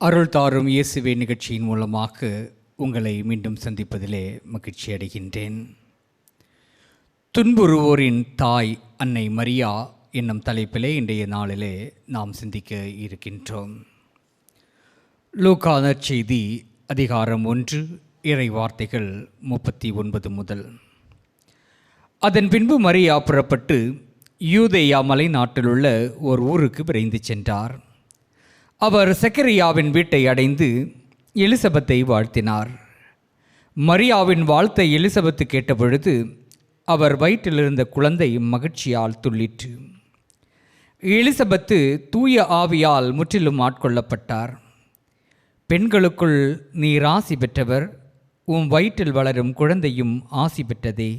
அருள் தாரும் இயேசுவே நிகழ்ச்சியின் மூலமாக உங்களை மீண்டும் சந்திப்பதிலே மகிழ்ச்சி அடைகின்றேன். துன்புறுவோரின் தாய் அன்னை மரியா என்னும் தலைப்பிலே இன்றைய நாளிலே நாம் சிந்திக்க இருக்கின்றோம். லூக்கா நற்செய்தி அதிகாரம் 1 இறை வார்த்தைகள் 39 முதல். அதன் பின்பு மரியா புறப்பட்டு யூதேயா மலை நாட்டிலுள்ள ஒரு ஊருக்கு விரைந்து சென்றார். அவர் சக்கரியாவின் வீட்டை அடைந்து எலிசபெத்தை வாழ்த்தினார். மரியாவின் வாழ்த்தை எலிசபெத்து கேட்டபொழுது அவர் வயிற்றிலிருந்த குழந்தை மகிழ்ச்சியால் துள்ளிற்று. எலிசபெத்து தூய ஆவியால் முற்றிலும் ஆட்கொள்ளப்பட்டார். பெண்களுக்குள் நீர் ஆசி பெற்றவர், உம் வயிற்றில் வளரும் குழந்தையும் ஆசி பெற்றதே.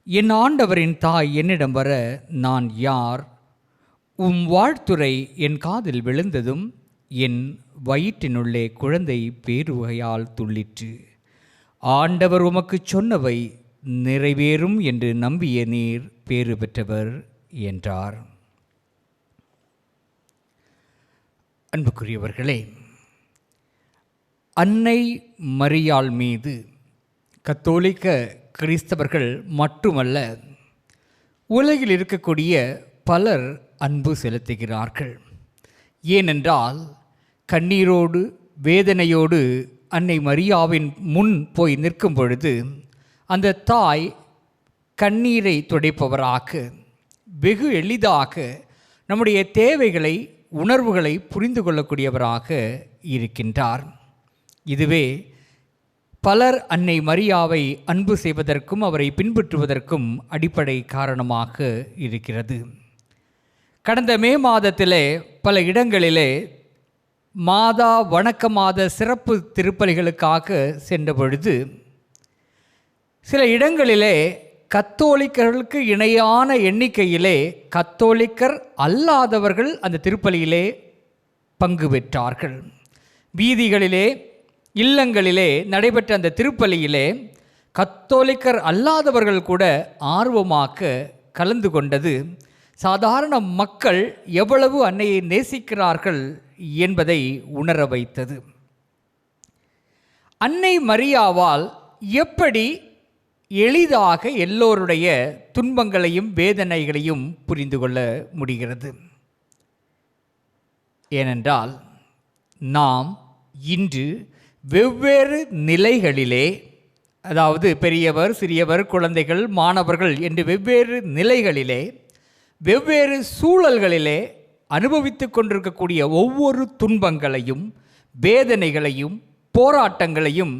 என் ஆண்டவரின் தாய் என்னிடம் வர நான் யார்? உம் வாழ்த்துரை என் காதில் விழுந்ததும் என் வயிற்றினுள்ளே குழந்தை பேருவகையால் துள்ளிற்று. ஆண்டவர் உமக்கு சொன்னவை நிறைவேறும் என்று நம்பிய நீர் பேறு பெற்றவர் என்றார். அன்புக்குரியவர்களே, அன்னை மரியாள் மீது கத்தோலிக்க கிறிஸ்தவர்கள் மட்டுமல்ல, உலகில் இருக்கக்கூடிய பலர் அன்பு செலுத்துகிறார்கள். ஏனென்றால் கண்ணீரோடு வேதனையோடு அன்னை மரியாவின் முன் போய் நிற்கும் பொழுது அந்த தாய் கண்ணீரை துடைப்பவராக வெகு எளிதாக நம்முடைய தேவைகளை உணர்வுகளை புரிந்து கொள்ளக்கூடியவராக இருக்கின்றார். இதுவே பலர் அன்னை மரியாவை அன்பு செய்வதற்கும் அவரை பின்பற்றுவதற்கும் அடிப்படை காரணமாக இருக்கிறது. கடந்த மே மாதத்திலே பல இடங்களிலே மாதா வணக்க மாத சிறப்பு திருப்பலிகளுக்காக சென்ற பொழுது சில இடங்களிலே கத்தோலிக்கர்களுக்கு இணையான எண்ணிக்கையிலே கத்தோலிக்கர் அல்லாதவர்கள் அந்த திருப்பலியிலே பங்கு பெற்றார்கள். வீதிகளிலே இல்லங்களிலே நடைபெற்ற அந்த திருப்பலியிலே கத்தோலிக்கர் அல்லாதவர்கள் கூட ஆர்வமாக கலந்து கொண்டது சாதாரண மக்கள் எவ்வளவு அன்னையை நேசிக்கிறார்கள் என்பதை உணர வைத்தது. அன்னை மரியாவால் எப்படி எளிதாக எல்லோருடைய துன்பங்களையும் வேதனைகளையும் புரிந்து கொள்ள முடிகிறது? ஏனென்றால் நாம் இன்று வெவ்வேறு நிலைகளிலே, அதாவது பெரியவர், சிறியவர், குழந்தைகள், மாணவர்கள் என்று வெவ்வேறு நிலைகளிலே வெவ்வேறு சூழல்களிலே அனுபவித்து கொண்டிருக்கக்கூடிய ஒவ்வொரு துன்பங்களையும் வேதனைகளையும் போராட்டங்களையும்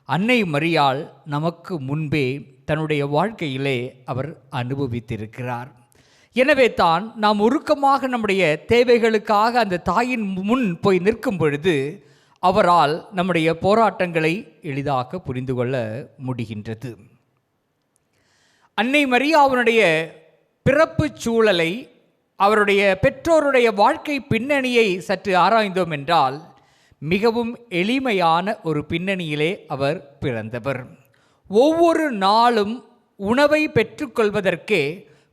அன்னை மரியாள் நமக்கு முன்பே தன்னுடைய வாழ்க்கையிலே அவர் அனுபவித்திருக்கிறார். எனவே தான் நாம் உருக்கமாக நம்முடைய தேவைகளுக்காக அந்த தாயின் முன் போய் நிற்கும் பொழுது அவரால் நம்முடைய போராட்டங்களை எளிதாக புரிந்து கொள்ள முடிகின்றது. அன்னை மரியாவுடைய பிறப்பு சூழலை, அவருடைய பெற்றோருடைய வாழ்க்கை பின்னணியை சற்று ஆராய்ந்தோம் என்றால் மிகவும் எளிமையான ஒரு பின்னணியிலே அவர் பிறந்தவர். ஒவ்வொரு நாளும் உணவை பெற்றுக்கொள்வதற்கே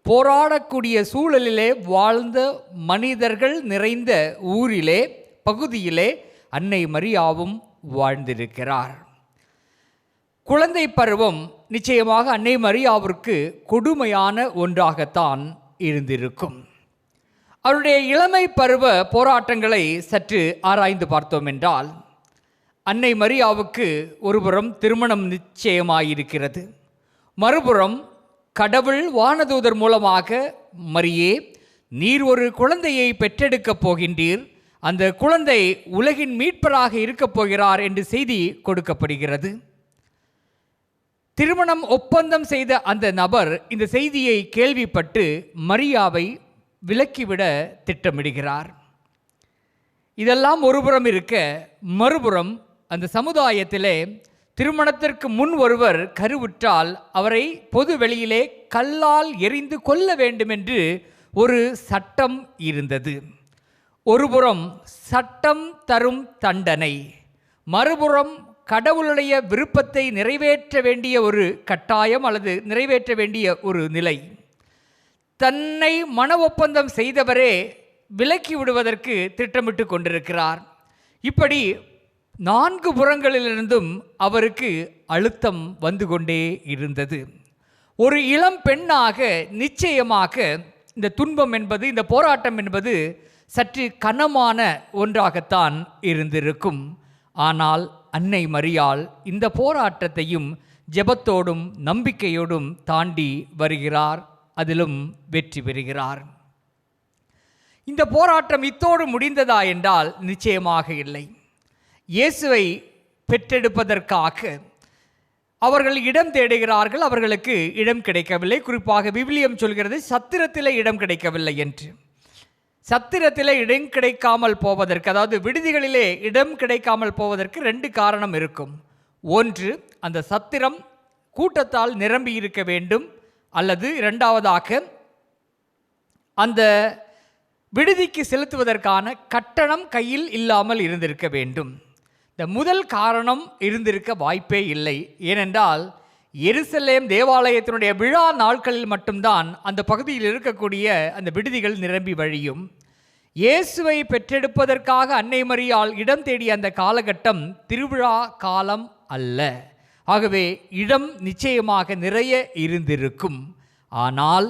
போராடக்கூடிய சூழலிலே வாழ்ந்த மனிதர்கள் நிறைந்த ஊரிலே, பகுதியிலே அன்னை மரியாவும் வாழ்ந்திருக்கிறார். குழந்தை பருவம் நிச்சயமாக அன்னை மரியாவிற்கு கொடுமையான ஒன்றாகத்தான் இருந்திருக்கும். அவருடைய இளமை பருவ போராட்டங்களை சற்று ஆராய்ந்து பார்த்தோம் என்றால் அன்னை மரியாவுக்கு ஒருபுறம் திருமணம் நிச்சயமாயிருக்கிறது, மறுபுறம் கடவுள் வானதூதர் மூலமாக மரியே, நீர் ஒரு குழந்தையை பெற்றெடுக்கப் போகின்றீர், அந்த குழந்தை உலகின் மீட்பராக இருக்கப் போகிறார் என்று செய்தி கொடுக்கப்படுகிறது. திருமணம் ஒப்பந்தம் செய்த அந்த நபர் இந்த செய்தியை கேள்விப்பட்டு மரியாவை விலக்கிவிட திட்டமிடுகிறார். இதெல்லாம் ஒருபுறம் இருக்க, மறுபுறம் அந்த சமுதாயத்திலே திருமணத்திற்கு முன் ஒருவர் கருவுற்றால் அவரை பொது வெளியிலே கல்லால் எறிந்து கொல்ல வேண்டும் என்று ஒரு சட்டம் இருந்தது. ஒருபுறம் சட்டம் தரும் தண்டனை, மறுபுறம் கடவுளுடைய விருப்பத்தை நிறைவேற்ற வேண்டிய ஒரு கட்டாயம் அல்லது நிறைவேற்ற வேண்டிய ஒரு நிலை. தன்னை மன ஒப்பந்தம் செய்தவரே விலக்கி விடுவதற்கு திட்டமிட்டு கொண்டிருக்கிறார். இப்படி 4 புறங்களிலிருந்தும் அவருக்கு அழுத்தம் வந்து கொண்டே இருந்தது. ஒரு இளம் பெண்ணாக நிச்சயமாக இந்த துன்பம் என்பது, இந்த போராட்டம் என்பது சற்று கனமான ஒன்றாகத்தான் இருந்திருக்கும். ஆனால் அன்னை மரியாள் இந்த போராட்டத்தையும் ஜெபத்தோடும் நம்பிக்கையோடும் தாண்டி வருகிறார், அதிலும் வெற்றி பெறுகிறார். இந்த போராட்டம் இத்தோடு முடிந்ததா என்றால் நிச்சயமாக இல்லை. இயேசுவை பெற்றெடுப்பதற்காக அவர்கள் இடம் தேடுகிறார்கள். அவர்களுக்கு இடம் கிடைக்கவில்லை. குறிப்பாக விவிலியம் சொல்கிறது சத்திரத்திலே இடம் கிடைக்கவில்லை என்று. சத்திரத்திலே இடம் கிடைக்காமல் போவதற்கு, அதாவது விடுதிகளிலே இடம் கிடைக்காமல் போவதற்கு 2 காரணம் இருக்கும். ஒன்று, அந்த சத்திரம் கூட்டத்தால் நிரம்பி இருக்க வேண்டும், அல்லது இரண்டாவதாக அந்த விடுதிக்கு செலுத்துவதற்கான கட்டணம் கையில் இல்லாமல் இருந்திருக்க வேண்டும். இந்த முதல் காரணம் இருந்திருக்க வாய்ப்பே இல்லை. ஏனென்றால் எருசலேம் தேவாலயத்தினுடைய விழா நாட்களில் மட்டும்தான் அந்த பகுதியில் இருக்கக்கூடிய அந்த விடுதிகள் நிரம்பி வழியும். இயேசுவை பெற்றெடுப்பதற்காக அன்னை மரியாள் இடம் தேடிய அந்த காலகட்டம் திருவிழா காலம் அல்ல. ஆகவே இடம் நிச்சயமாக நிறைய இருந்திருக்கும். ஆனால்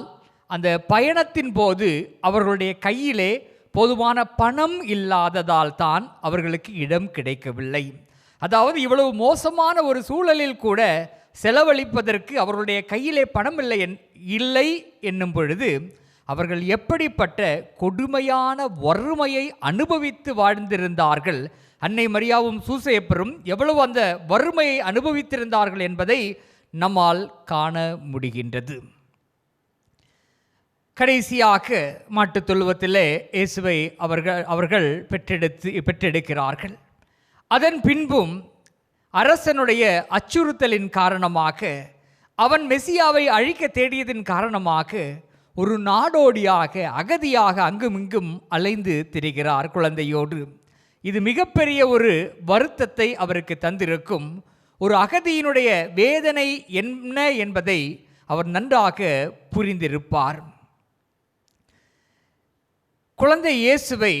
அந்த பயணத்தின் போது அவர்களுடைய கையிலே போதுமான பணம் இல்லாததால் தான் அவர்களுக்கு இடம் கிடைக்கவில்லை. அதாவது இவ்வளவு மோசமான ஒரு சூழலில் கூட செலவழிப்பதற்கு அவர்களுடைய கையிலே பணம் இல்லை என்னும் பொழுது அவர்கள் எப்படிப்பட்ட கொடுமையான வறுமையை அனுபவித்து வாழ்ந்திருந்தார்கள். அன்னை மரியாவும் சூசையப்பரும் எவ்வளவு அந்த வறுமையை அனுபவித்திருந்தார்கள் என்பதை நம்மால் காண முடிகின்றது. கடைசியாக மாட்டுத் தொழுவத்திலே இயேசுவை அவர்கள் பெற்றெடுக்கிறார்கள். அதன் பின்பும் அரசனுடைய அச்சுறுத்தலின் காரணமாக, அவன் மெசியாவை அழிக்க தேடியதின் காரணமாக ஒரு நாடோடியாக அகதியாக அங்குமிங்கும் அலைந்து திரிகிறார் குழந்தையோடு. இது மிகப்பெரிய ஒரு வருத்தத்தை அவருக்கு தந்திருக்கும். ஒரு அகதியினுடைய வேதனை என்ன என்பதை அவர் நன்றாக புரிந்திருப்பார். குழந்தை இயேசுவை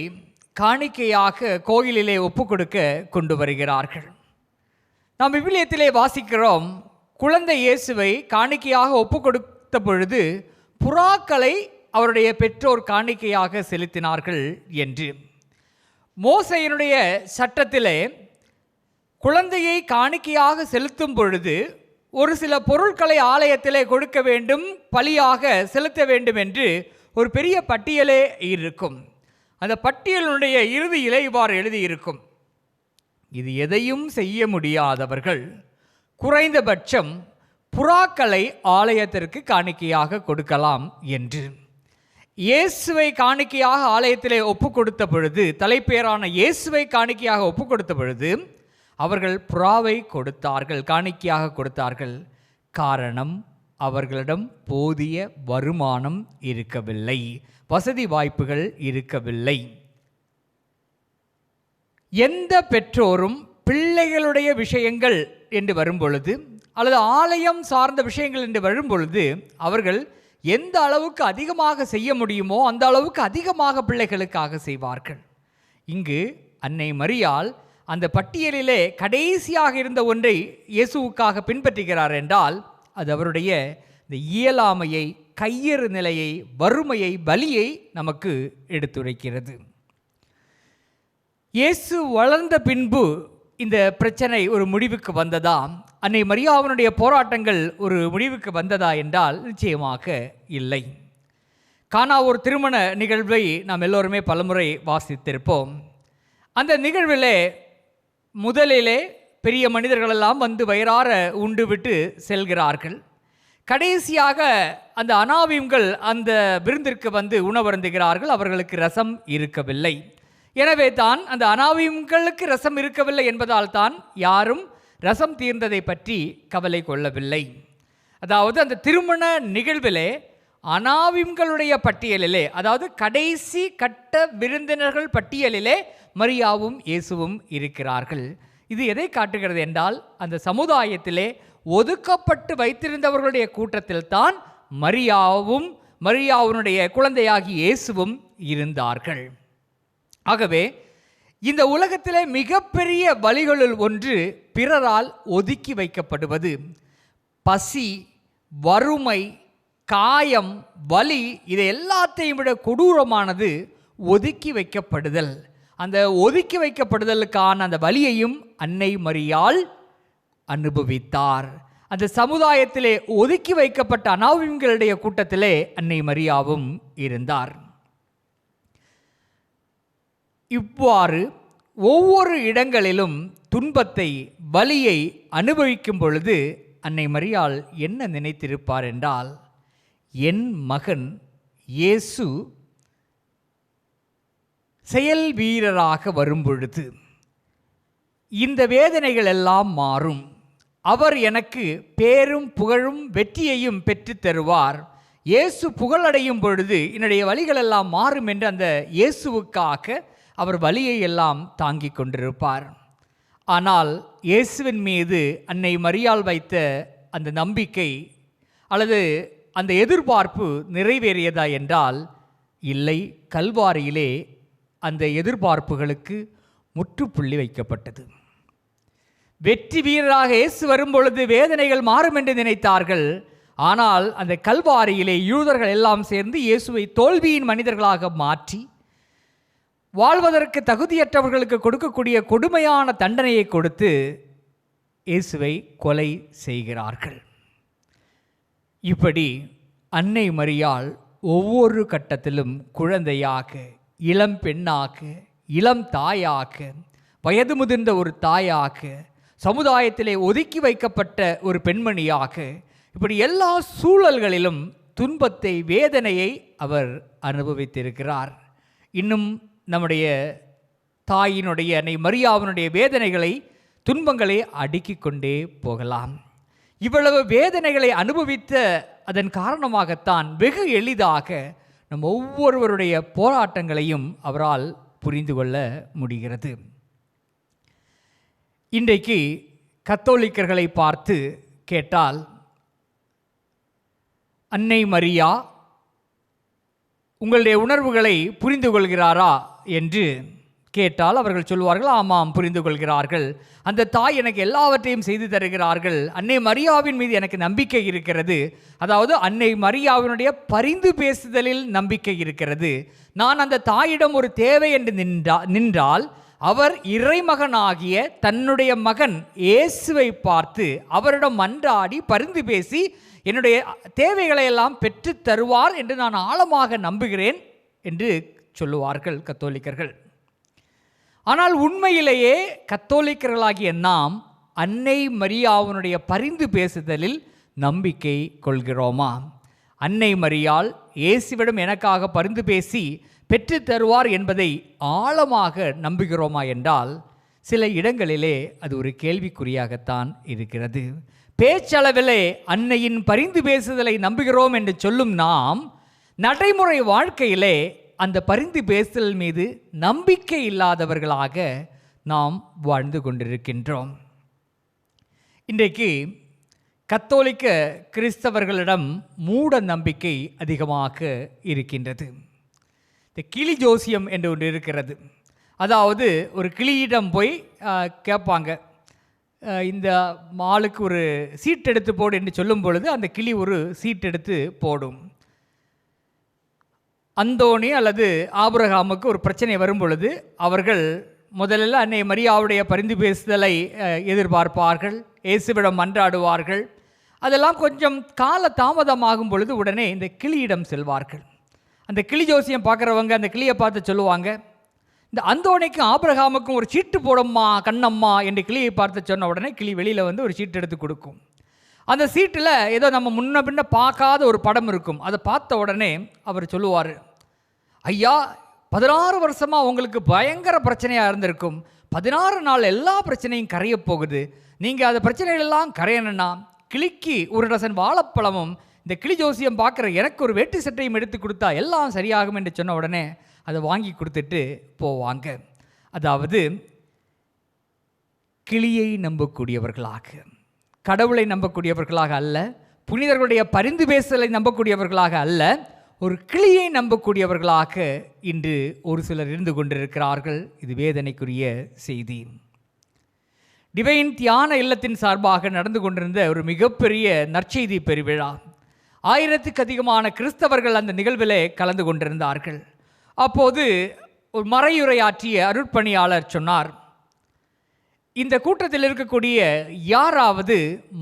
காணிக்கையாக கோயிலிலே ஒப்புக்கொடுக்க கொண்டு வருகிறார்கள். நாம் விவிலியத்திலே வாசிக்கிறோம், குழந்தை இயேசுவை காணிக்கையாக ஒப்புக்கொடுத்த பொழுது புறாக்களை அவருடைய பெற்றோர் காணிக்கையாக செலுத்தினார்கள் என்று. மோசேயினுடைய சட்டத்திலே குழந்தையை காணிக்கையாக செலுத்தும் பொழுது ஒரு சில பொருட்களை ஆலயத்திலே கொடுக்க வேண்டும், பலியாக செலுத்த வேண்டும் என்று ஒரு பெரிய பட்டியலே இருக்கும். அந்த பட்டியலுடைய இறுதியிலே இவ்வாறு எழுதியிருக்கும், இது எதையும் செய்ய முடியாதவர்கள் குறைந்தபட்சம் புறாக்களை ஆலயத்திற்கு காணிக்கையாக கொடுக்கலாம் என்று. இயேசுவை காணிக்கையாக ஆலயத்திலே ஒப்பு கொடுத்த பொழுது, தலைப்பேரான இயேசுவை காணிக்கையாக ஒப்பு கொடுத்த பொழுது அவர்கள் புறாவை கொடுத்தார்கள், காணிக்கையாக கொடுத்தார்கள். காரணம், அவர்களிடம் போதிய வருமானம் இருக்கவில்லை, வசதி வாய்ப்புகள் இருக்கவில்லை. எந்த பெற்றோரும் பிள்ளைகளுடைய விஷயங்கள் என்று வரும்பொழுது, அல்லது ஆலயம் சார்ந்த விஷயங்கள் என்று வரும்பொழுது, அவர்கள் எந்த அளவுக்கு அதிகமாக செய்ய முடியுமோ அந்த அளவுக்கு அதிகமாக பிள்ளைகளுக்காக செய்வார்கள். இங்கு அன்னை மரியாள் அந்த பட்டியலிலே கடைசியாக இருந்த ஒன்றை இயேசுவுக்காக பின்பற்றுகிறார் என்றால் அது அவருடைய இந்த இயலாமையை, கையறு நிலையை, வறுமையை, பலியை நமக்கு எடுத்துரைக்கிறது. இயேசு வளர்ந்த பின்பு இந்த பிரச்சனை ஒரு முடிவுக்கு வந்ததா, அன்னை மரியாவினுடைய போராட்டங்கள் ஒரு முடிவுக்கு வந்ததா என்றால் நிச்சயமாக இல்லை. கானா ஒரு திருமண நிகழ்வை நாம் எல்லோருமே பலமுறை வாசித்திருப்போம். அந்த நிகழ்விலே முதலிலே பெரிய மனிதர்களெல்லாம் வந்து வயிறார உண்டு விட்டு செல்கிறார்கள். கடைசியாக அந்த அனாவியங்கள் அந்த விருந்திற்கு வந்து உணவருந்துகிறார்கள். அவர்களுக்கு ரசம் இருக்கவில்லை. எனவே தான் அந்த அனாவியங்களுக்கு ரசம் இருக்கவில்லை என்பதால் தான் யாரும் ரசம் தீர்ந்ததை பற்றி கவலை கொள்ளவில்லை. அதாவது அந்த திருமண நிகழ்விலே அனாவியங்களுடைய பட்டியலிலே, அதாவது கடைசி கட்ட விருந்தினர்கள் பட்டியலிலே மரியாவும் இயேசுவும் இருக்கிறார்கள். இது எதை காட்டுகிறது என்றால், அந்த சமுதாயத்திலே ஒதுக்கப்பட்டு வைத்திருந்தவர்களுடைய கூட்டத்தில் தான் மரியாவும் மரியாவுடைய குழந்தையாகி இயேசுவும் இருந்தார்கள். ஆகவே இந்த உலகத்திலே மிகப்பெரிய வலிகளுள் ஒன்று பிறரால் ஒதுக்கி வைக்கப்படுவது. பசி, வறுமை, காயம், வலி, இதை எல்லாத்தையும் விட கொடூரமானது ஒதுக்கி வைக்கப்படுதல். அந்த ஒதுக்கி வைக்கப்படுதலுக்கான அந்த வலியையும் அன்னை மரியாள் அனுபவித்தார். அந்த சமுதாயத்திலே ஒதுக்கி வைக்கப்பட்ட அனாவின்களுடைய கூட்டத்திலே அன்னை மரியாவும் இருந்தார். இவ்வாறு ஒவ்வொரு இடங்களிலும் துன்பத்தை, வலியை அனுபவிக்கும் பொழுது அன்னை மரியாள் என்ன நினைத்திருப்பார் என்றால், என் மகன் இயேசு செயல் வீரராக வரும்பொழுது இந்த வேதனைகள் எல்லாம் மாறும். அவர் எனக்கு பேரும் புகழும் வெற்றியையும் பெற்று தருவார். இயேசு புகழடையும் பொழுது என்னுடைய வலிகளெல்லாம் மாறும் என்று அந்த இயேசுவுக்காக அவர் வலியை எல்லாம் தாங்கிக் கொண்டிருப்பார். ஆனால் இயேசுவின் மீது அன்னை மரியாள் வைத்த அந்த நம்பிக்கை அல்லது அந்த எதிர்பார்ப்பு நிறைவேறியதா என்றால் இல்லை. கல்வாரியிலே அந்த எதிர்பார்ப்புகளுக்கு முற்றுப்புள்ளி வைக்கப்பட்டது. வெற்றி வீரராக இயேசு வரும்பொழுது வேதனைகள் மாறும் என்று நினைத்தார்கள். ஆனால் அந்த கல்வாரியிலே யூதர்கள் எல்லாம் சேர்ந்து இயேசுவை தோல்வியின் மனிதர்களாக மாற்றி வாழ்வதற்கு தகுதியற்றவர்களுக்கு கொடுக்கக்கூடிய கொடுமையான தண்டனையை கொடுத்து இயேசுவை கொலை செய்கிறார்கள். இப்படி அன்னை மரியாள் ஒவ்வொரு கட்டத்திலும் குழந்தையாக, இளம் பெண்ணாக, இளம் தாயாக, வயது முதிர்ந்த ஒரு தாயாக, சமுதாயத்திலே ஒதுக்கி வைக்கப்பட்ட ஒரு பெண்மணியாக, இப்படி எல்லா சூழல்களிலும் துன்பத்தை, வேதனையை அவர் அனுபவித்திருக்கிறார். இன்னும் நம்முடைய தாயினுடைய அன்னை மரியாவினுடைய வேதனைகளை, துன்பங்களை அடுக்கிக் கொண்டே போகலாம். இவ்வளவு வேதனைகளை அனுபவித்த அதன் காரணமாகத்தான் வெகு எளிதாக நம் ஒவ்வொருவருடைய போராட்டங்களையும் அவரால் புரிந்து கொள்ள முடிகிறது. இன்றைக்கு கத்தோலிக்கர்களை பார்த்து கேட்டால், அன்னை மரியா உங்களுடைய உணர்வுகளை புரிந்து கொள்கிறாரா என்று கேட்டால் அவர்கள் சொல்வார்கள், ஆமாம் புரிந்து கொள்கிறார்கள். அந்த தாய் எனக்கு எல்லாவற்றையும் செய்து தருகிறார்கள். அன்னை மரியாவின் மீது எனக்கு நம்பிக்கை இருக்கிறது. அதாவது அன்னை மரியாவினுடைய பரிந்து பேசுதலில் நம்பிக்கை இருக்கிறது. நான் அந்த தாயிடம் ஒரு தேவை என்று நின்றால் அவர் இறைமகனாகிய தன்னுடைய மகன் இயேசுவை பார்த்து அவரிடம் மன்றாடி பரிந்து பேசி என்னுடைய தேவைகளை எல்லாம் பெற்று தருவார் என்று நான் ஆழமாக நம்புகிறேன் என்று சொல்லுவார்கள் கத்தோலிக்கர்கள். ஆனால் உண்மையிலேயே கத்தோலிக்கர்களாகிய நாம் அன்னை மரியாவினுடைய பரிந்து பேசுதலில் நம்பிக்கை கொள்கிறோமா? அன்னை மரியாள் இயேசுவிடம் எனக்காக பரிந்து பேசி பெற்று தருவார் என்பதை ஆழமாக நம்புகிறோமா என்றால் சில இடங்களிலே அது ஒரு கேள்விக்குறியாகத்தான் இருக்கிறது. பேச்சளவிலே அன்னையின் பரிந்து பேசுதலை நம்புகிறோம் என்று சொல்லும் நாம் நடைமுறை வாழ்க்கையிலே அந்த பரிந்து பேசுதல் மீது நம்பிக்கை இல்லாதவர்களாக நாம் வாழ்ந்து கொண்டிருக்கின்றோம். இன்றைக்கு கத்தோலிக்க கிறிஸ்தவர்களிடம் மூட நம்பிக்கை அதிகமாக இருக்கின்றது. இந்த கிளி ஜோசியம் என்று ஒன்று இருக்கிறது. அதாவது ஒரு கிளியிடம் போய் கேட்பாங்க, இந்த மாலுக்கு ஒரு சீட் எடுத்து போடு என்று சொல்லும் பொழுது அந்த கிளி ஒரு சீட் எடுத்து போடும். அந்தோணி அல்லது ஆபிரகாமுக்கு ஒரு பிரச்சனை வரும் பொழுது அவர்கள் முதலில் அன்னை மரியாவுடைய பரிந்து பேசுதலை எதிர்பார்ப்பார்கள், இயேசுவிடம் மன்றாடுவார்கள். அதெல்லாம் கொஞ்சம் கால தாமதமாகும் பொழுது உடனே இந்த கிளியிடம் செல்வார்கள். அந்த கிளி ஜோசியம் பார்க்குறவங்க அந்த கிளியை பார்த்து சொல்லுவாங்க, இந்த அந்தோணிக்கும் ஆபிரகாமுக்கும் ஒரு சீட்டு போடம்மா கண்ணம்மா என்று கிளியை பார்த்து சொன்ன உடனே கிளி வெளியில் வந்து ஒரு சீட்டு எடுத்து கொடுக்கும். அந்த சீட்டில் ஏதோ நம்ம முன்ன பின்ன பார்க்காத ஒரு படம் இருக்கும். அதை பார்த்த உடனே அவர் சொல்லுவார், ஐயா 16 வருஷமாக உங்களுக்கு பயங்கர பிரச்சனையாக இருந்திருக்கும், 16 நாள் எல்லா பிரச்சனையும் கரைய போகுது. நீங்கள் அந்த பிரச்சனைகளெல்லாம் கரையணுன்னா கிளிக்கு ஒரு டசன் வாழைப்பழமும் இந்த கிளி ஜோசியம் பார்க்குற எனக்கு ஒரு வேட்டி சட்டையும் எடுத்து கொடுத்தா எல்லாம் சரியாகும் என்று சொன்ன உடனே அதை வாங்கி கொடுத்துட்டு போவாங்க. அதாவது கிளியை நம்பக்கூடியவர்களாக, கடவுளை நம்பக்கூடியவர்களாக அல்ல, புனிதர்களுடைய பரிந்து பேசலை நம்பக்கூடியவர்களாக அல்ல, ஒரு கிளியை நம்பக்கூடியவர்களாக இன்று ஒரு சிலர் இருந்து கொண்டிருக்கிறார்கள். இது வேதனைக்குரிய செய்தி. டிவைன் தியான இல்லத்தின் சார்பாக நடந்து கொண்டிருந்த ஒரு மிகப்பெரிய நற்செய்தி பெருவிழா. 1000க்கு அதிகமான கிறிஸ்தவர்கள் அந்த நிகழ்விலே கலந்து கொண்டிருந்தார்கள். அப்போது ஒரு மறையுரையாற்றிய அருட்பணியாளர் சொன்னார், இந்த கூட்டத்தில் இருக்கக்கூடிய யாராவது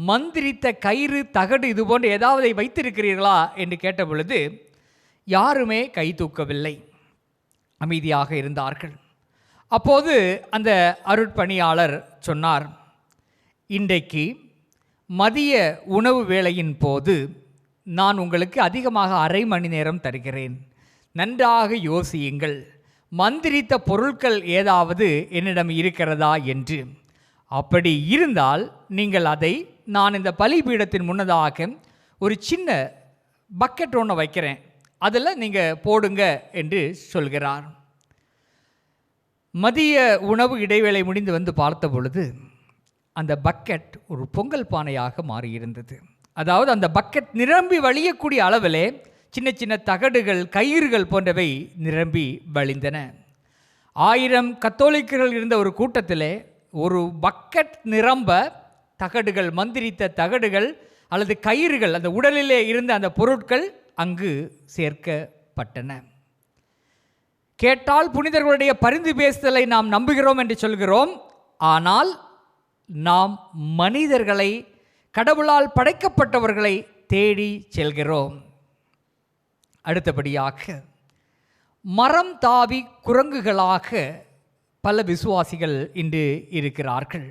மந்திரித்த கயிறு, தகடு இது போன்ற ஏதாவது வைத்திருக்கிறீர்களா என்று கேட்ட பொழுது யாருமே கை தூக்கவில்லை, அமைதியாக இருந்தார்கள். அப்போது அந்த அருட்பணியாளர் சொன்னார், இன்றைக்கு மதிய உணவு வேளையின் போது நான் உங்களுக்கு அதிகமாக 1/2 மணி நேரம் தருகிறேன். நன்றாக யோசியுங்கள், மந்திரித்த பொருட்கள் ஏதாவது என்னிடம் இருக்கிறதா என்று. அப்படி இருந்தால் நீங்கள் அதை நான் இந்த பலிபீடத்தின் முன்னதாக ஒரு சின்ன பக்கெட் ஒன்று வைக்கிறேன், அதில் நீங்கள் போடுங்க என்று சொல்கிறார். மதிய உணவு இடைவேளை முடிந்து வந்து பார்த்த பொழுது அந்த பக்கெட் ஒரு பொங்கல் பானையாக மாறியிருந்தது. அதாவது அந்த பக்கெட் நிரம்பி வழியக்கூடிய அளவிலே சின்ன சின்ன தகடுகள், கயிறுகள் போன்றவை நிரம்பி வழிந்தன. 1000 கத்தோலிக்கர்கள் இருந்த ஒரு கூட்டத்திலே ஒரு பக்கெட் நிரம்ப தகடுகள், மந்திரித்த தகடுகள் அல்லது கயிறுகள், அந்த உடலிலே இருந்த அந்த பொருட்கள் அங்கு சேர்க்கப்பட்டன. கேட்டால் புனிதர்களுடைய பரிந்து பேசுதலை நாம் நம்புகிறோம் என்று சொல்கிறோம். ஆனால் நாம் மனிதர்களை, கடவுளால் படைக்கப்பட்டவர்களை தேடி செல்கிறோம். அடுத்தபடியாக மரம் தாவி குரங்குகளாக பல விசுவாசிகள் இன்று இருக்கிறார்கள்.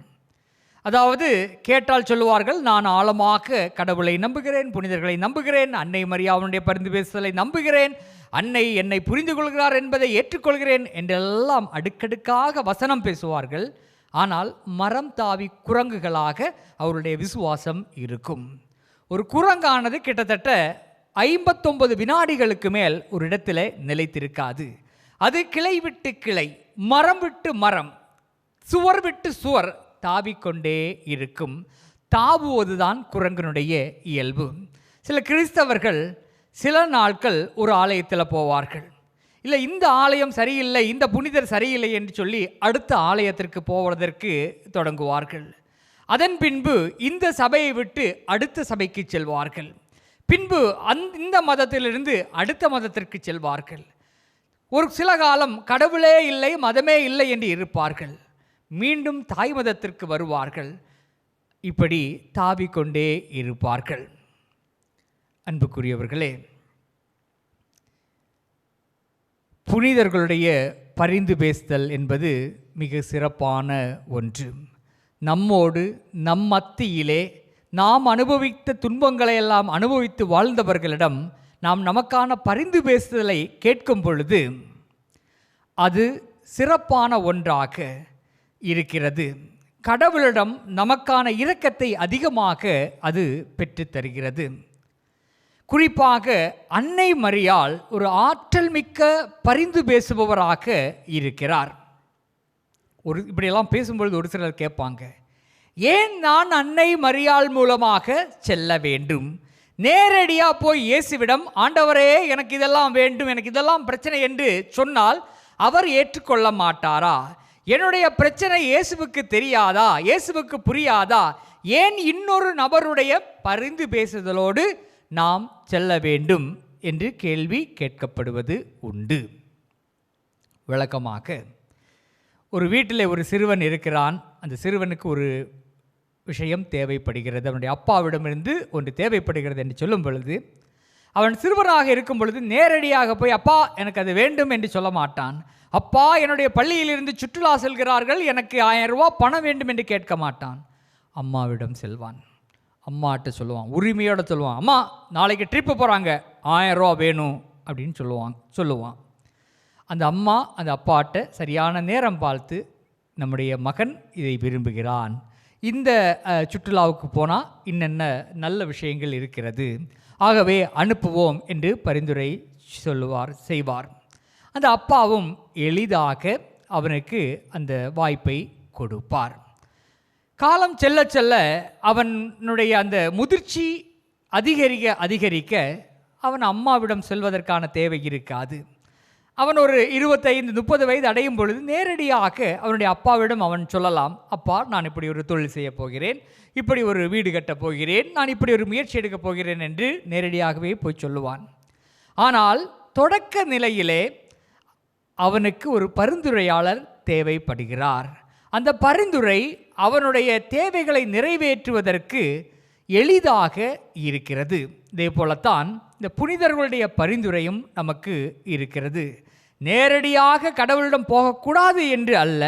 அதாவது கேட்டால் சொல்லுவார்கள், நான் ஆழமாக கடவுளை நம்புகிறேன், புனிதர்களை நம்புகிறேன், அன்னை மரியாவுடைய பரிந்து பேசுதலை நம்புகிறேன், அன்னை என்னை புரிந்து கொள்கிறார் என்பதை ஏற்றுக்கொள்கிறேன் என்றெல்லாம் அடுக்கடுக்காக வசனம் பேசுவார்கள். ஆனால் மரம் தாவி குரங்குகளாக அவருடைய விசுவாசம் இருக்கும். ஒரு குரங்கானது கிட்டத்தட்ட 59 வினாடிகளுக்கு மேல் ஒரு இடத்துல நிலைத்திருக்காது. அது கிளை விட்டு கிளை, மரம் விட்டு மரம், சுவர் விட்டு சுவர் தாவிக்கொண்டே இருக்கும். தாவுவதுதான் குரங்கனுடைய இயல்பு. சில கிறிஸ்தவர்கள் சில நாட்கள் ஒரு ஆலயத்தில் போவார்கள். இல்லை, இந்த ஆலயம் சரியில்லை, இந்த புனிதர் சரியில்லை என்று சொல்லி அடுத்த ஆலயத்திற்கு போவதற்கு தொடங்குவார்கள். அதன் பின்பு இந்த சபையை விட்டு அடுத்த சபைக்கு செல்வார்கள். பின்பு இந்த மதத்திலிருந்து அடுத்த மதத்திற்கு செல்வார்கள். ஒரு சில காலம் கடவுளே இல்லை, மதமே இல்லை என்று இருப்பார்கள். மீண்டும் தாய் மதத்திற்கு வருவார்கள். இப்படி தாவிக்கொண்டே இருப்பார்கள். அன்புக்குரியவர்களே, புனிதர்களுடைய பரிந்து பேசுதல் என்பது மிக சிறப்பான ஒன்று. நம்மோடு, நம் மத்தியிலே நாம் அனுபவித்த துன்பங்களை எல்லாம் அனுபவித்து வாழ்ந்தவர்களிடம் நாம் நமக்கான பரிந்து பேசுதலை கேட்கும் பொழுது அது சிறப்பான ஒன்றாக இருக்கிறது. கடவுளிடம் நமக்கான இரக்கத்தை அதிகமாக அது பெற்றுத்தருகிறது. குறிப்பாக அன்னை மரியாள் ஒரு ஆற்றல் மிக்க பரிந்து பேசுபவராக இருக்கிறார். இப்படியெல்லாம் பேசும்பொழுது ஒரு சிலர் கேட்பாங்க, ஏன் நான் அன்னை மரியாள் மூலமாக செல்ல வேண்டும்? நேரடியாக போய் இயேசுவிடம், ஆண்டவரே எனக்கு இதெல்லாம் வேண்டும், எனக்கு இதெல்லாம் பிரச்சனை என்று சொன்னால் அவர் ஏற்றுக்கொள்ள மாட்டாரா? என்னுடைய பிரச்சனை இயேசுவுக்கு தெரியாதா? இயேசுவுக்கு புரியாதா? ஏன் இன்னொரு நபருடைய பரிந்து பேசுதலோடு நாம் செல்ல வேண்டும் என்று கேள்வி கேட்கப்படுவது உண்டு. விளக்கமாக, ஒரு வீட்டில் ஒரு சிறுவன் இருக்கிறான். அந்த சிறுவனுக்கு ஒரு விஷயம் தேவைப்படுகிறது, அவனுடைய அப்பாவிடமிருந்து ஒன்று தேவைப்படுகிறது என்று சொல்லும் பொழுது, அவன் சிறுவனாக இருக்கும் பொழுது நேரடியாக போய் அப்பா எனக்கு அது வேண்டும் என்று சொல்ல மாட்டான். அப்பா என்னுடைய பள்ளியிலிருந்து சுற்றுலா செல்கிறார்கள், எனக்கு 1000 ரூபா பணம் வேண்டும் என்று கேட்க மாட்டான். அம்மாவிடம் செல்வான். அம்மாட்ட சொல்லுவான், உரிமையோடு சொல்லுவான், அம்மா நாளைக்கு ட்ரிப்பு போகிறாங்க, 1000 ரூபா வேணும் அப்படின்னு சொல்லுவான். அந்த அம்மா அந்த அப்பாட்ட சரியான நேரம் பார்த்து, நம்முடைய மகன் இதை விரும்புகிறான், இந்த சுற்றுலாவுக்கு போனால் இன்னென்ன நல்ல விஷயங்கள் இருக்கிறது, ஆகவே அனுப்புவோம் என்று பரிந்துரை செய்வார். அந்த அப்பாவும் எளிதாக அவனுக்கு அந்த வாய்ப்பை கொடுப்பார். காலம் செல்ல செல்ல அவனுடைய அந்த முதிர்ச்சி அதிகரிக்க அவன் அம்மாவிடம் சொல்வதற்கான தேவை இருக்காது. அவன் ஒரு 25-30 வயது அடையும் பொழுது நேரடியாக அவனுடைய அப்பாவிடம் அவன் சொல்லலாம், அப்பா நான் இப்படி ஒரு தொழில் செய்ய போகிறேன், இப்படி ஒரு வீடு கட்டப் போகிறேன், நான் இப்படி ஒரு முயற்சி எடுக்கப் போகிறேன் என்று நேரடியாகவே போய் சொல்லுவான். ஆனால் தொடக்க நிலையிலே அவனுக்கு ஒரு பரிந்துரையாளர் தேவைப்படுகிறார். அந்த பரிந்துரை அவனுடைய தேவைகளை நிறைவேற்றுவதற்கு எளிதாக இருக்கிறது. இதே போலத்தான் இந்த புனிதர்களுடைய பரிந்துரையும் நமக்கு இருக்கிறது. நேரடியாக கடவுளிடம் போகக்கூடாது என்று அல்ல,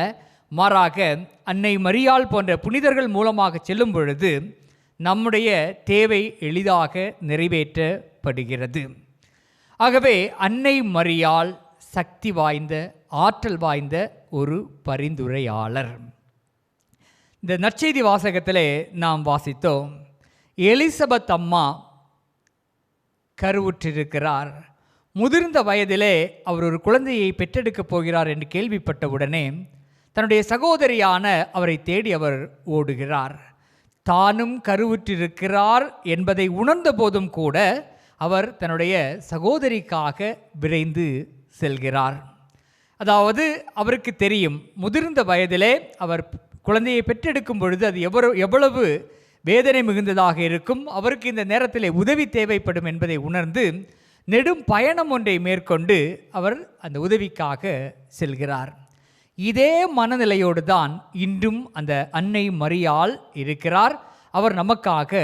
மாறாக அன்னை மரியாள் போன்ற புனிதர்கள் மூலமாக செல்லும் பொழுது நம்முடைய தேவை எளிதாக நிறைவேற்றப்படுகிறது. ஆகவே அன்னை மரியாள் சக்தி வாய்ந்த, ஆற்றல் வாய்ந்த ஒரு பரிந்துரையாளர். இந்த நற்செய்தி வாசகத்திலே நாம் வாசித்தோம், எலிசபெத் அம்மா கருவுற்றிருக்கிறார். முதிர்ந்த வயதிலே அவர் ஒரு குழந்தையை பெற்றெடுக்கப் போகிறார் என்று கேள்விப்பட்டவுடனே தன்னுடைய சகோதரியான அவரை தேடி அவர் ஓடுகிறார். தானும் கருவுற்றிருக்கிறார் என்பதை உணர்ந்த போதும் கூட அவர் தன்னுடைய சகோதரிக்காக விரைந்து செல்கிறார். அதாவது அவருக்கு தெரியும், முதிர்ந்த வயதிலே அவர் குழந்தையை பெற்றெடுக்கும் பொழுது அது எவ்வளவு வேதனை மிகுந்ததாக இருக்கும், அவருக்கு இந்த நேரத்தில் உதவி தேவைப்படும் என்பதை உணர்ந்து நெடும் பயணம் ஒன்றை மேற்கொண்டு அவர் அந்த உதவிக்காக செல்கிறார். இதே மனநிலையோடு தான் இன்றும் அந்த அன்னை மரியாள் இருக்கிறார். அவர் நமக்காக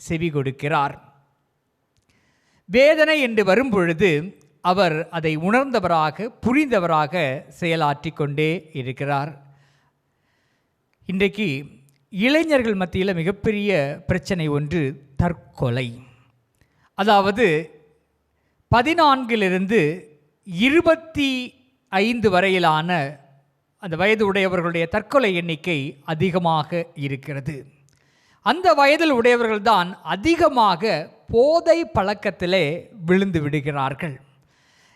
செவி கொடுக்கிறார். வேதனை என்று வரும்பொழுது அவர் அதை உணர்ந்தவராக, புரிந்தவராக செயலாற்றி கொண்டே இருக்கிறார். இன்றைக்கு இளைஞர்கள் மத்தியில் மிகப்பெரிய பிரச்சனை ஒன்று தற்கொலை. அதாவது 14 25 வரையிலான அந்த வயது உடையவர்களுடைய தற்கொலை எண்ணிக்கை அதிகமாக இருக்கிறது. அந்த வயதில் உடையவர்கள்தான் அதிகமாக போதை பழக்கத்திலே விழுந்து விடுகிறார்கள்.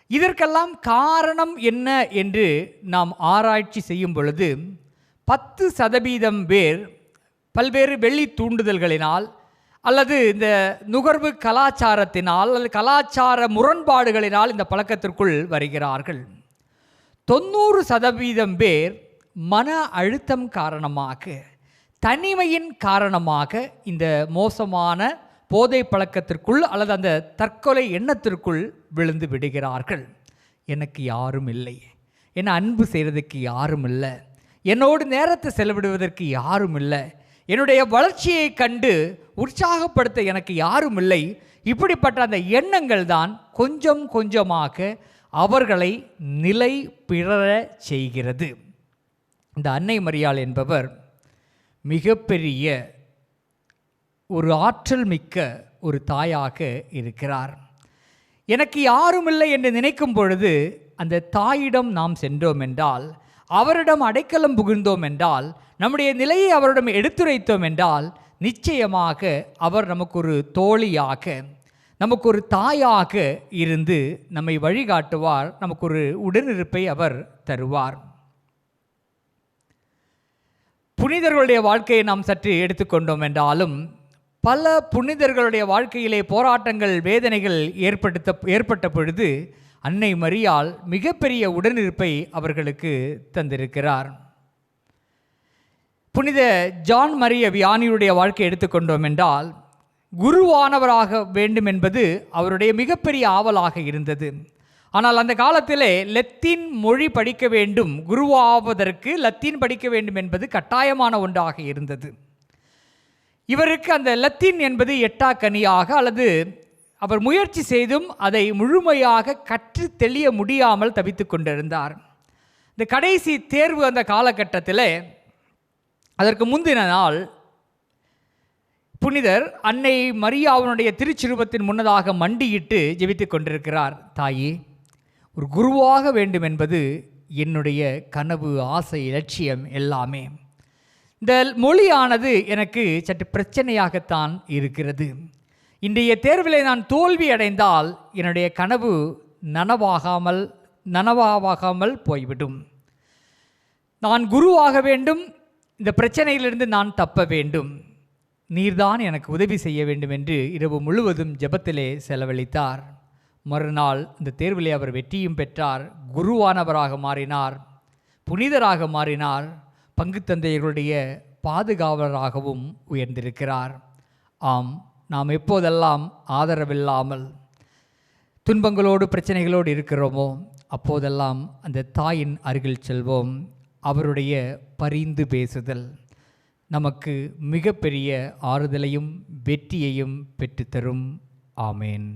இதற்கெல்லாம் காரணம் என்ன என்று நாம் ஆராய்ச்சி செய்யும் பொழுது 10% பேர் பல்வேறு வெள்ளி தூண்டுதல்களினால் அல்லது இந்த நுகர்வு கலாச்சாரத்தினால் அல்லது கலாச்சார முரண்பாடுகளினால் இந்த பழக்கத்திற்குள் வருகிறார்கள். 90% பேர் மன அழுத்தம் காரணமாக, தனிமையின் காரணமாக இந்த மோசமான போதை பழக்கத்திற்குள் அல்லது அந்த தற்கொலை எண்ணத்திற்குள் விழுந்து விடுகிறார்கள். எனக்கு யாரும் இல்லை, என்னை அன்பு செய்கிறதுக்கு யாரும் இல்லை, என்னோடு நேரத்தை செலவிடுவதற்கு யாரும் இல்லை, என்னுடைய வளர்ச்சியை கண்டு உற்சாகப்படுத்த எனக்கு யாரும் இல்லை. இப்படிப்பட்ட அந்த எண்ணங்கள் தான் கொஞ்சம் கொஞ்சமாக அவர்களை நிலை பிறர செய்கிறது. இந்த அன்னை மரியாள் என்பவர் மிகப்பெரிய ஒரு ஆற்றல் மிக்க ஒரு தாயாக இருக்கிறார். எனக்கு யாரும் இல்லை என்று நினைக்கும் பொழுது அந்த தாயிடம் நாம் சென்றோம் என்றால், அவரிடம் அடைக்கலம் புகுந்தோம் என்றால், நம்முடைய நிலையை அவரிடம் எடுத்துரைத்தோம் என்றால், நிச்சயமாக அவர் நமக்கு ஒரு தோழியாக, நமக்கு ஒரு தாயாக இருந்து நம்மை வழிகாட்டுவார். நமக்கு ஒரு உடனிருப்பை அவர் தருவார். புனிதர்களுடைய வாழ்க்கையை நாம் சற்று எடுத்துக்கொண்டோம் என்றாலும், பல புனிதர்களுடைய வாழ்க்கையிலே போராட்டங்கள், வேதனைகள் ஏற்பட்ட பொழுது அன்னை மரியாள் மிகப்பெரிய உடனிருப்பை அவர்களுக்கு தந்திருக்கிறார். புனித ஜான் மரிய வியானியுடைய வாழ்க்கை எடுத்துக்கொண்டோம் என்றால், குருவானவராக வேண்டும் என்பது அவருடைய மிகப்பெரிய ஆவலாக இருந்தது. ஆனால் அந்த காலத்திலே லத்தீன் மொழி படிக்க வேண்டும், குருவாவதற்கு லத்தீன் படிக்க வேண்டும் என்பது கட்டாயமான ஒன்றாக இருந்தது. இவருக்கு அந்த லத்தீன் என்பது எட்டாக்கனியாக, அல்லது அவர் முயற்சி செய்தும் அதை முழுமையாக கற்று தெளிய முடியாமல் தவித்து கொண்டிருந்தார். இந்த கடைசி தேர்வு அந்த காலகட்டத்தில், அதற்கு முந்தின நாள் புனிதர் அன்னை மரியாவுடைய திருச்சிருபத்தின் முன்னதாக மண்டியிட்டு ஜெபித்து கொண்டிருக்கிறார். தாயே, ஒரு குருவாக வேண்டும் என்பது என்னுடைய கனவு, ஆசை, லட்சியம் எல்லாமே. இந்த மொழியானது எனக்கு சற்று பிரச்சனையாகத்தான் இருக்கிறது. இன்றைய தேர்விலே நான் தோல்வி அடைந்தால் என்னுடைய கனவு நனவாகாமல் போய்விடும். நான் குருவாக வேண்டும், இந்த பிரச்சனையிலிருந்து நான் தப்ப வேண்டும். நீர்தான் எனக்கு உதவி செய்ய வேண்டும் என்று இரவு முழுவதும் ஜெபத்திலே செலவழித்தார். மறுநாள் இந்த தேர்விலே அவர் வெற்றியும் பெற்றார். குருவானவராக மாறினார், புனிதராக மாறினார், பங்கு தந்தையர்களுடைய பாதுகாவலராகவும் உயர்ந்திருக்கிறார். ஆம், நாம் எப்போதெல்லாம் ஆதரவில்லாமல் துன்பங்களோடு பிரச்சனைகளோடு இருக்கிறோமோ அப்போதெல்லாம் அந்த தாயின் அருகில் செல்வோம். அவருடைய பரிந்து பேசுதல் நமக்கு மிகப்பெரிய ஆறுதலையும் வெற்றியையும் பெற்றுத்தரும். ஆமேன்.